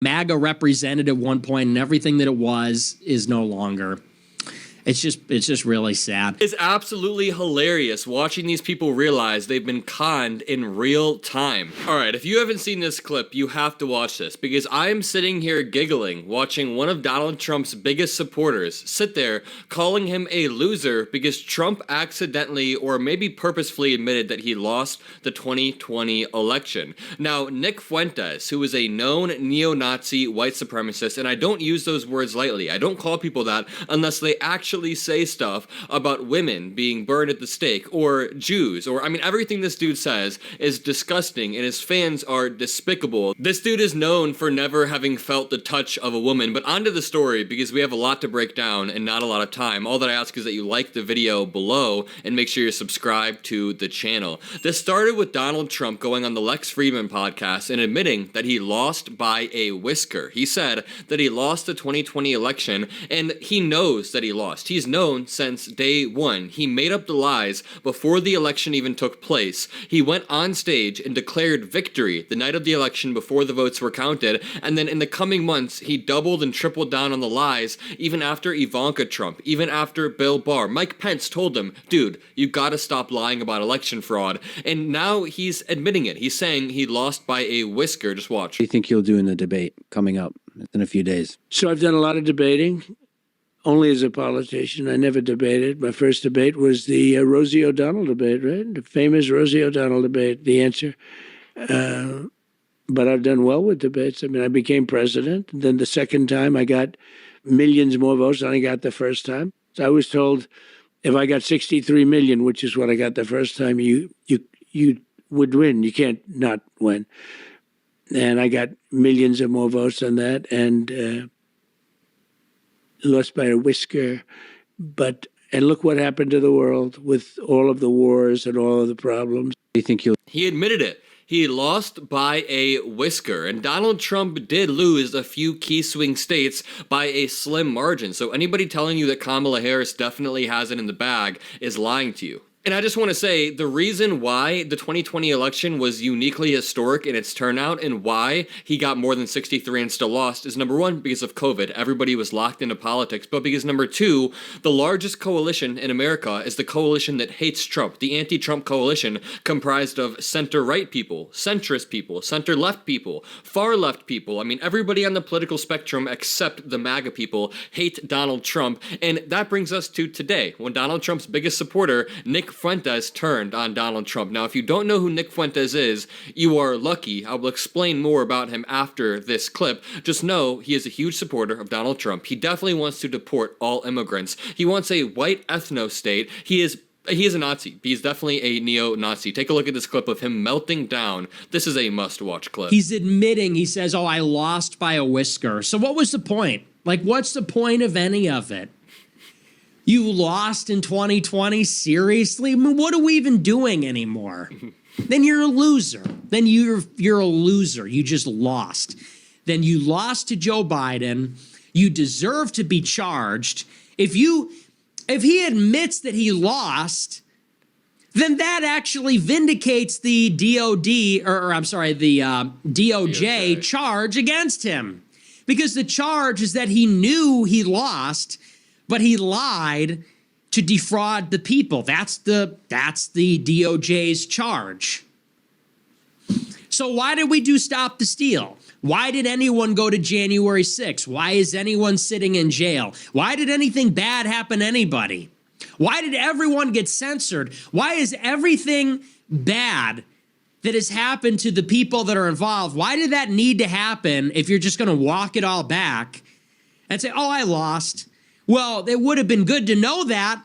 MAGA represented at one point, and everything that it was is no longer. It's just really sad. It's absolutely hilarious watching these people realize they've been conned in real time. All right, if you haven't seen this clip, you have to watch this because I am sitting here giggling watching one of Donald Trump's biggest supporters sit there calling him a loser because Trump accidentally or maybe purposefully admitted that he lost the 2020 election. Now, Nick Fuentes, who is a known neo-Nazi white supremacist, and I don't use those words lightly. I don't call people that unless they actually say stuff about women being burned at the stake or Jews or everything this dude says is disgusting and his fans are despicable. This dude is known for never having felt the touch of a woman. But onto the story because we have a lot to break down and not a lot of time. All that I ask is that you like the video below and make sure you're subscribed to the channel. This started with Donald Trump going on the Lex Fridman podcast and admitting that he lost by a whisker. He said that he lost the 2020 election and he knows that he lost. He's known since day one. He made up the lies before the election even took place. He went on stage and declared victory the night of the election before the votes were counted, and then in the coming months, he doubled and tripled down on the lies even after Ivanka Trump, even after Bill Barr. Mike Pence told him, dude, you gotta stop lying about election fraud. And now he's admitting it. He's saying he lost by a whisker. Just watch. What do you think you'll do in the debate coming up in a few days? So I've done a lot of debating. Only as a politician. I never debated. My first debate was the Rosie O'Donnell debate, right? The famous Rosie O'Donnell debate, the answer. But I've done well with debates. I mean, I became president. And then the second time, I got millions more votes than I got the first time. So I was told if I got 63 million, which is what I got the first time, you would win. You can't not win. And I got millions of more votes than that. And lost by a whisker, and look what happened to the world with all of the wars and all of the problems. Do you think He admitted it. He lost by a whisker, and Donald Trump did lose a few key swing states by a slim margin. So anybody telling you that Kamala Harris definitely has it in the bag is lying to you. And I just want to say the reason why the 2020 election was uniquely historic in its turnout and why he got more than 63 and still lost is number one, because of COVID. Everybody was locked into politics. But because number two, the largest coalition in America is the coalition that hates Trump, the anti-Trump coalition comprised of center-right people, centrist people, center-left people, far-left people. I mean, everybody on the political spectrum except the MAGA people hate Donald Trump. And that brings us to today, when Donald Trump's biggest supporter, Nick Fuentes, turned on Donald Trump. Now, if you don't know who Nick Fuentes is, you are lucky. I will explain more about him after this clip. Just know he is a huge supporter of Donald Trump. He definitely wants to deport all immigrants. He wants a white ethno-state. He is a Nazi. He's definitely a neo-Nazi. Take a look at this clip of him melting down. This is a must-watch clip. He's admitting, he says, oh, I lost by a whisker. So what was the point? Like, what's the point of any of it? You lost in 2020? Seriously? I mean, what are we even doing anymore? Then you're a loser. Then you're a loser. You just lost. Then you lost to Joe Biden. You deserve to be charged. If he admits that he lost, then that actually vindicates the DOJ charge against him. Because the charge is that he knew he lost, but he lied to defraud the people. That's the DOJ's charge. So why did we do Stop the Steal? Why did anyone go to January 6th? Why is anyone sitting in jail? Why did anything bad happen to anybody? Why did everyone get censored? Why is everything bad that has happened to the people that are involved, why did that need to happen if you're just going to walk it all back and say, oh, I lost? Well, it would have been good to know that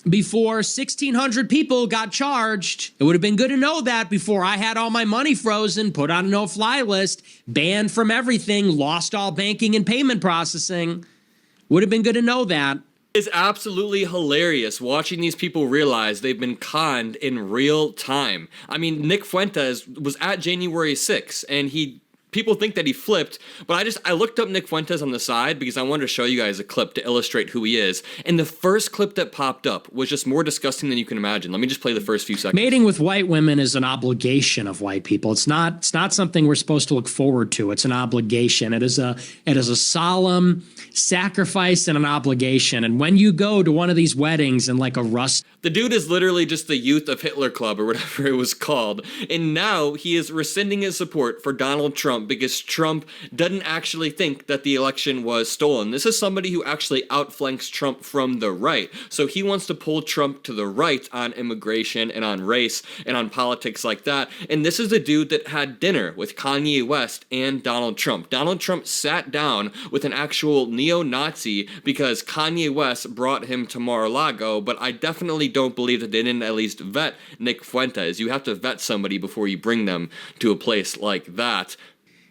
before 1,600 people got charged. It would have been good to know that before I had all my money frozen, put on a no-fly list, banned from everything, lost all banking and payment processing. Would have been good to know that. It's absolutely hilarious watching these people realize they've been conned in real time. I mean, Nick Fuentes was at January 6th, and he people think that he flipped, but I looked up Nick Fuentes on the side because I wanted to show you guys a clip to illustrate who he is. And the first clip that popped up was just more disgusting than you can imagine. Let me just play the first few seconds. Mating with white women is an obligation of white people. It's not something we're supposed to look forward to. It's an obligation. It is a solemn sacrifice and an obligation. And when you go to one of these weddings in like a rust, the dude is literally just the youth of Hitler Club or whatever it was called. And now he is rescinding his support for Donald Trump because Trump doesn't actually think that the election was stolen. This is somebody who actually outflanks Trump from the right. So he wants to pull Trump to the right on immigration and on race and on politics like that. And this is the dude that had dinner with Kanye West and Donald Trump. Donald Trump sat down with an actual neo-Nazi because Kanye West brought him to Mar-a-Lago, but I definitely don't believe that they didn't at least vet Nick Fuentes. You have to vet somebody before you bring them to a place like that.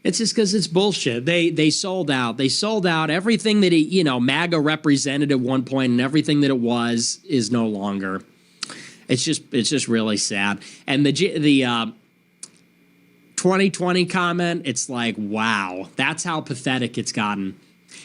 it's just because it's bullshit. They sold out. They sold out everything that MAGA represented at one point, and everything that it was is no longer. It's just really sad. And the 2020 comment, it's like, wow, that's how pathetic it's gotten.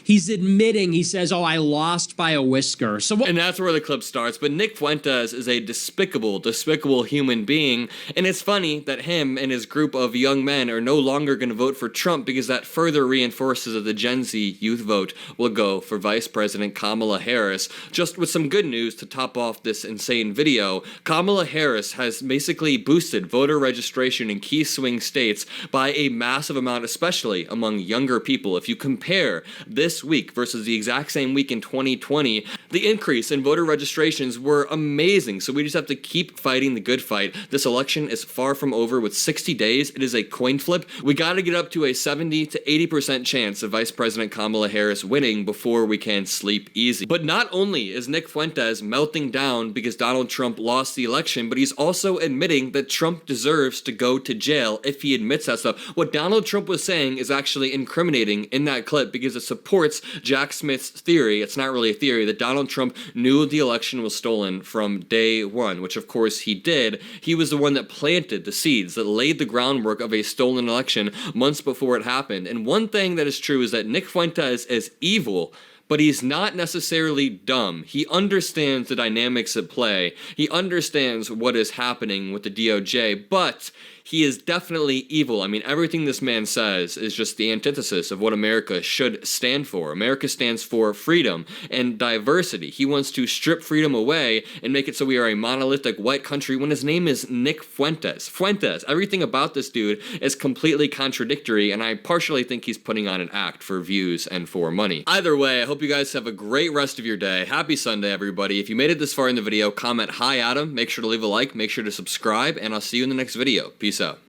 He's admitting, he says, oh, I lost by a whisker. So and that's where the clip starts. But Nick Fuentes is a despicable human being. And it's funny that him and his group of young men are no longer going to vote for Trump because that further reinforces that the Gen Z youth vote will go for Vice President Kamala Harris. Just with some good news to top off this insane video, Kamala Harris has basically boosted voter registration in key swing states by a massive amount, especially among younger people. If you compare this week versus the exact same week in 2020, the increase in voter registrations were amazing. So we just have to keep fighting the good fight. This election is far from over. With 60 days, it is a coin flip. We got to get up to a 70 to 80% chance of Vice President Kamala Harris winning before we can sleep easy. But not only is Nick Fuentes melting down because Donald Trump lost the election, but he's also admitting that Trump deserves to go to jail if he admits that stuff. What Donald Trump was saying is actually incriminating in that clip because it supports Jack Smith's theory. It's not really a theory, that Donald Trump knew the election was stolen from day one, which of course he did. He was the one that planted the seeds, that laid the groundwork of a stolen election months before it happened. And one thing that is true is that Nick Fuentes is evil, but he's not necessarily dumb. He understands the dynamics at play. He understands what is happening with the DOJ, but he is definitely evil. I mean, everything this man says is just the antithesis of what America should stand for. America stands for freedom and diversity. He wants to strip freedom away and make it so we are a monolithic white country when his name is Nick Fuentes. Fuentes, everything about this dude is completely contradictory, and I partially think he's putting on an act for views and for money. Either way, I hope you guys have a great rest of your day. Happy Sunday, everybody. If you made it this far in the video, comment hi Adam, make sure to leave a like, make sure to subscribe, and I'll see you in the next video. Peace out.